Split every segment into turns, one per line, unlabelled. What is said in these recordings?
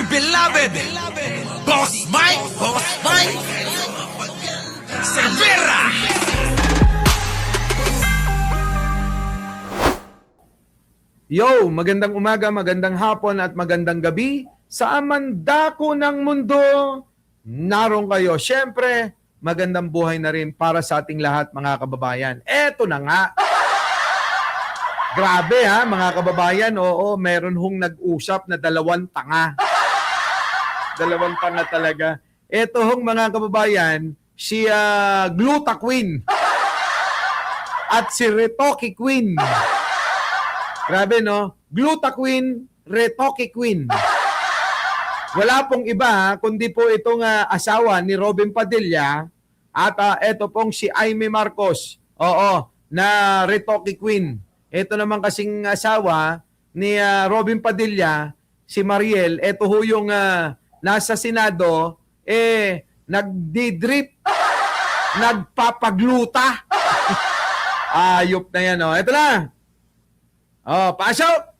beloved Boss Mike Cervera.
Yo, magandang umaga, magandang hapon at magandang gabi sa amandako ng mundo. Naroon kayo. Siyempre, magandang buhay na rin para sa ating lahat mga kababayan. Eto na nga. Grabe ha mga kababayan. Oo, meron hong nag-usap na dalawang tanga. Dalawang tanga talaga. Eto hong mga kababayan, si Gluta Queen at si Retoki Queen. Grabe no? Gluta Queen, Retoki Queen. Wala pong iba ha, kundi po itong asawa ni Robin Padilla at ito pong si Aimee Marcos. Oo, na Retoki Queen. Ito naman kasing asawa ni Robin Padilla, si Mariel. Ito ho yung nasa Senado, nagdi-drip, nagpapagluta. Ayop na yan, oh. Ito na. Oh, pasok!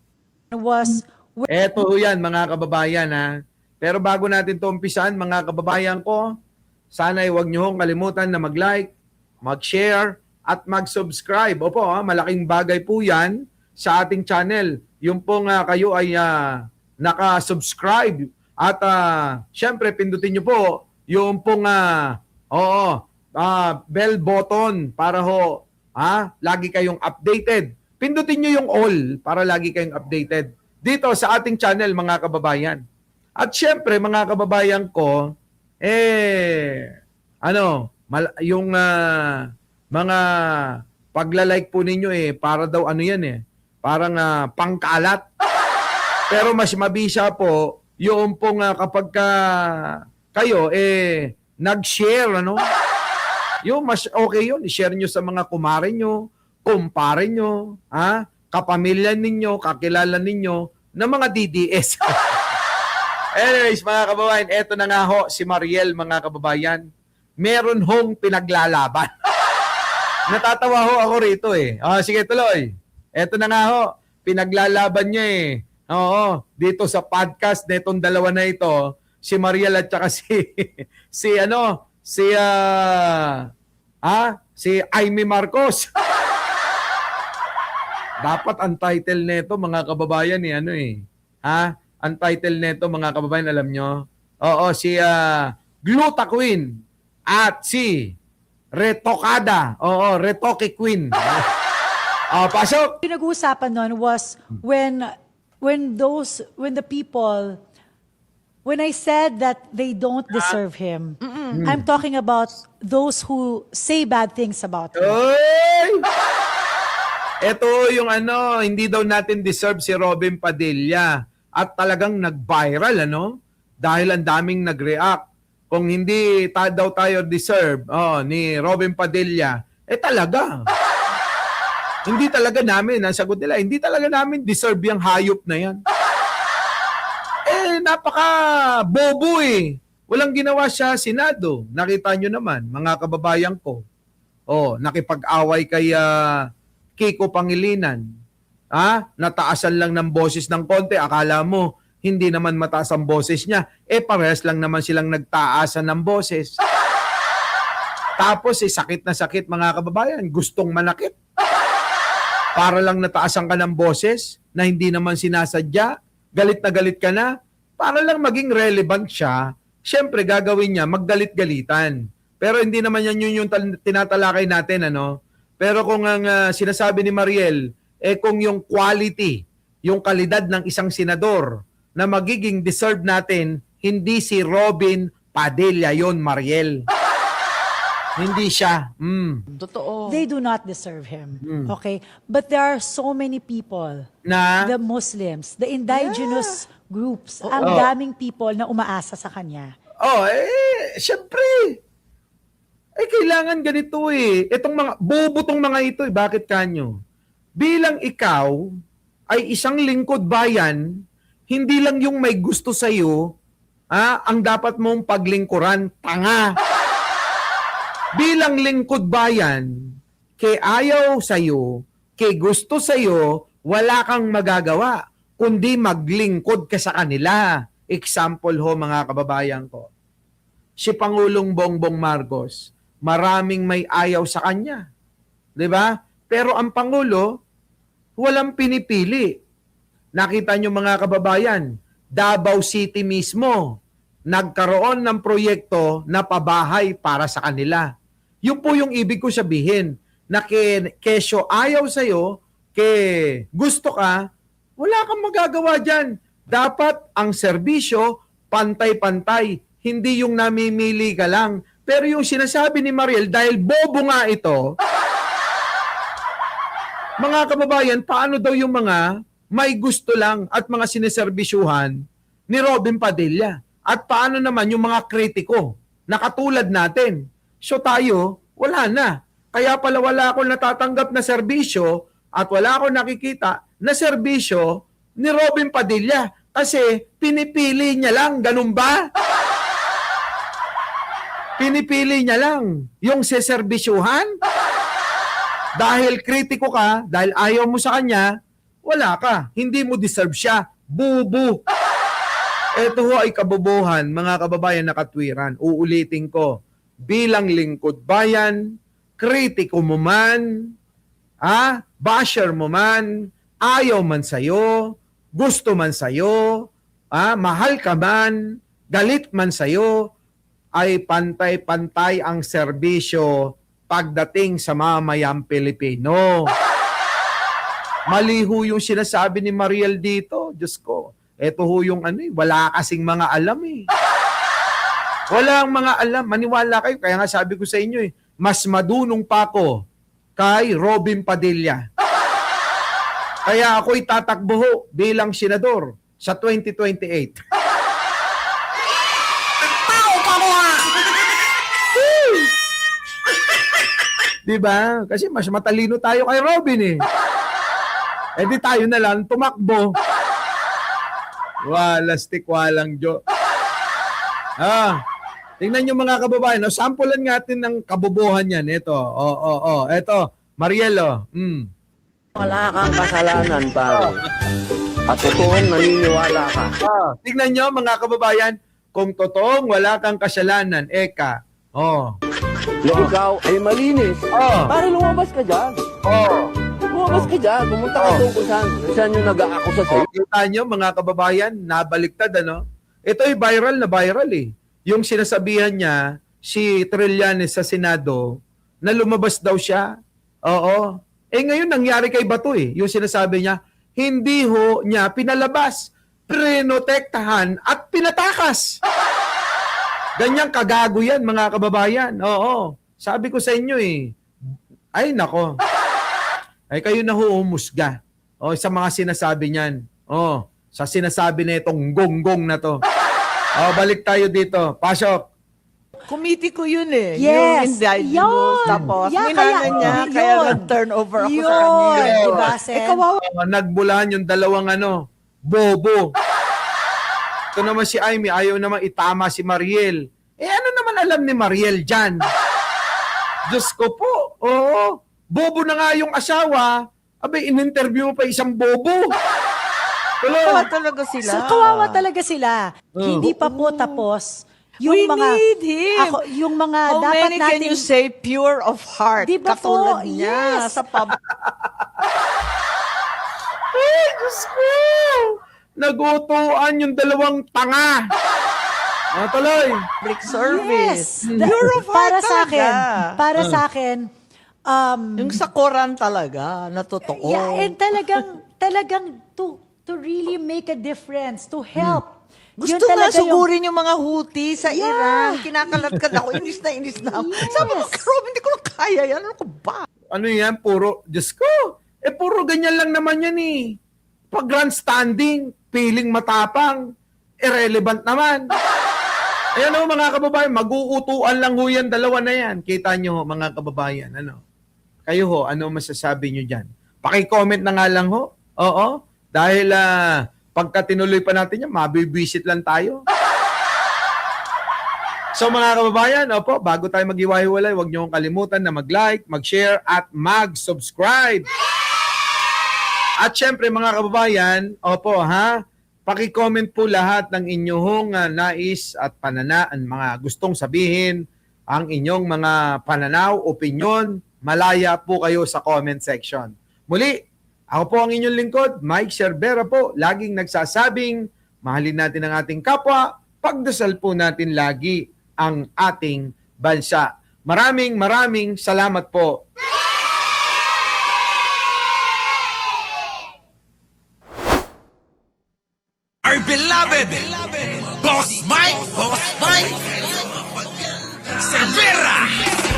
Eto ho yan, mga kababayan, ha. Pero bago natin ito umpisan, mga kababayan ko, sana'y huwag niyo hong kalimutan na mag-like, mag-share, at mag-subscribe. Opo, malaking bagay po yan sa ating channel. Yung pong kayo ay naka-subscribe. At syempre, pindutin nyo po yung pong bell button para ho lagi kayong updated. Pindutin nyo yung all para lagi kayong updated dito sa ating channel, mga kababayan. At syempre, mga kababayan ko, yung mga pagla-like po ninyo para daw parang pangkalat. Pero mas mabisa po yung pong kapag kayo nag-share, yung mas okay yun, i-share nyo sa mga kumare nyo, kumpare nyo, kapamilya ninyo, kakilala ninyo, ng mga DDS. Anyways, mga kababayan, eto na nga ho, si Mariel, mga kababayan, meron hong pinaglalaban. Natatawa ho ako rito sige, tuloy. Eto na nga ho, pinaglalaban niya Oo, dito sa podcast na itong dalawa na ito, si Mariel at saka si Aimee Marcos. Dapat ang title nito, mga kababayan, ang title nito, mga kababayan, alam nyo? Oo, si Gluta Queen at si Retokada. Oo, Retoki Queen. Pasok!
Yung nag-uusapan nun was when I said that they don't deserve him. I'm talking about those who say bad things about him.
Oy! Ito yung hindi daw natin deserve si Robin Padilla. At talagang nag-viral, dahil ang daming nag-react. Kung hindi daw tayo deserve ni Robin Padilla, talaga. Hindi talaga namin, ang sagot nila, hindi talaga namin deserve yung hayop na yan. Napaka-bobo Walang ginawa siya Senado. Nakita nyo naman, mga kababayan ko. Nakipag-away kay Kiko Pangilinan. Nataasan lang ng boses ng konti. Akala mo, hindi naman mataas ang boses niya. Parehas lang naman silang nagtaasan ng boses. Tapos, sakit na sakit, mga kababayan. Gustong manakit. Para lang nataasan ka ng boses na hindi naman sinasadya. Galit na galit ka na. Para lang maging relevant siya, syempre gagawin niya, maggalit-galitan. Pero hindi naman yan yung tinatalakay natin, Pero kung ang sinasabi ni Mariel, kung yung quality, yung kalidad ng isang senador na magiging deserve natin, hindi si Robin Padilla yon, Mariel. Hindi siya.
Totoo.
They do not deserve him. Okay? But there are so many people, the Muslims, the indigenous groups, ang daming people na umaasa sa kanya.
Syempre. Kailangan ganito Itong mga, bubutong mga ito bakit kanyo? Bilang ikaw ay isang lingkod bayan, hindi lang yung may gusto sa'yo, ang dapat mong paglingkuran, tanga. Bilang lingkod bayan, kay ayaw sa'yo, kay gusto sa'yo, wala kang magagawa, kundi maglingkod ka sa kanila. example ho mga kababayan ko. Si Pangulong Bongbong Marcos, maraming may ayaw sa kanya. 'Di ba? Pero ang Pangulo, walang pinipili. Nakita nyo mga kababayan, Davao City mismo, nagkaroon ng proyekto na pabahay para sa kanila. Yun po yung ibig ko sabihin, na kesyo ayaw sa'yo, gusto ka, wala kang magagawa dyan. Dapat ang serbisyo, pantay-pantay, hindi yung namimili ka lang. Pero yung sinasabi ni Mariel, dahil bobo nga ito, mga kababayan, paano daw yung mga may gusto lang at mga sineserbisyuhan ni Robin Padilla? At paano naman yung mga kritiko na katulad natin? So tayo, wala na. Kaya pala wala akong natatanggap na serbisyo at wala akong nakikita na serbisyo ni Robin Padilla. Kasi pinipili niya lang, ganun ba? Pinipili niya lang yung seserbisyuhan. Dahil kritiko ka, dahil ayaw mo sa kanya, wala ka. Hindi mo deserve siya. Bubu. Ito ho ay kabobohan, mga kababayan na katwiran. Uulitin ko, bilang lingkod bayan, kritiko mo man, basher mo man, ayaw man sa'yo, gusto man sa'yo, mahal ka man, galit man sa'yo, ay pantay-pantay ang serbisyo pagdating sa mamayang Pilipino. Maliho yung sinasabi ni Mariel dito. Diyos ko, eto ho yung wala kasing mga alam eh. Walang mga alam. Maniwala kayo. Kaya nga sabi ko sa inyo mas madunong pa ako kay Robin Padilla. Kaya ako'y tatakbo ho bilang senador sa 2028. Diba? Kasi mas matalino tayo kay Robin eh. Eh di tayo na lang tumakbo. Walastik walang jo. Tingnan nyo mga kababayan. Sampulan natin ng kabobohan yan. Ito. Ito. Marielo.
Wala kang kasalanan, pare. At totoong naniniwala ka.
Tingnan nyo mga kababayan. Kung totoong wala kang kasalanan, eka.
Na ikaw ay malinis. Pare, lumabas ka dyan. Lumabas ka dyan. Pumunta ka doon kung saan yung nag-aakusa sa'yo.
Kita nyo mga kababayan, nabaliktad Ito ay viral na viral eh. Yung sinasabihan niya, si Trillanes sa Senado, na lumabas daw siya. Oo. Ngayon nangyari kay Bato eh. Yung sinasabi niya, hindi ho niya pinalabas, prinotektahan at pinatakas. Ganyang kagago yan mga kababayan. Oo. Sabi ko sa inyo eh. Ay nako. Ay kayo na ho umusga. Sa mga sinasabi niyan. Sa sinasabi na itong gonggong na to. Balik tayo dito. Pasok.
Committee ko yun eh.
Yes.
Yung indigenous. Tapos, minana niya, kaya nag-turnover ako sa kanya.
Diba, Sen?
Kawawa.
Nagbulahan yung dalawang bobo. Ito naman si Amy, ayaw naman itama si Mariel. Ano naman alam ni Mariel dyan? Diyos ko po. Bobo na nga yung asawa. In-interview mo pa isang bobo.
Kawawa talaga sila.
So, kawawa talaga sila. Hindi pa po tapos.
We need him.
Yung mga
How
dapat
many
natin...
can you say pure of heart?
Di ba po?
Katulad niya
Yes.
sa pub.
Ay, Diyos ko! Nagutuan yung dalawang tanga. Tuloy.
Public service.
Yes.
Pure of heart
Para sa akin,
yung sa Quran talaga, na totoo.
yeah, and talagang to really make a difference, to help. Yun
Gusto nga
talaga
sugurin yung mga Houthi sa
Yeah.
Iran. Kinakalat-kat ako. Inis na ako. Sabi ko, Rob, hindi ko na kaya yan. Ano ko ba?
Ano yan? Puro, Diyos ko. Puro ganyan lang naman yan eh. Pag grandstanding, feeling matapang, irrelevant naman. Ayan o mga kababayan, mag-uutuan lang ho yan, dalawa na yan. Kita nyo mga kababayan, Kayo ho, ano masasabi nyo dyan? Paki-comment na nga lang ho. Oo. Dahil pagka tinuloy pa natin yan, mabibisit lang tayo. So mga kababayan, bago tayo mag-iwahiwalay, huwag nyo kalimutan na mag-like, mag-share, at mag-subscribe. At syempre mga kababayan, paki-comment po lahat ng inyong nais at mga gustong sabihin, ang inyong mga pananaw, opinion, malaya po kayo sa comment section. Muli, ako po ang inyong lingkod, Mike Cervera po, laging nagsasabing, mahalin natin ang ating kapwa, pagdasal po natin lagi ang ating bansa. Maraming salamat po.
Our beloved Boss Mike Cervera.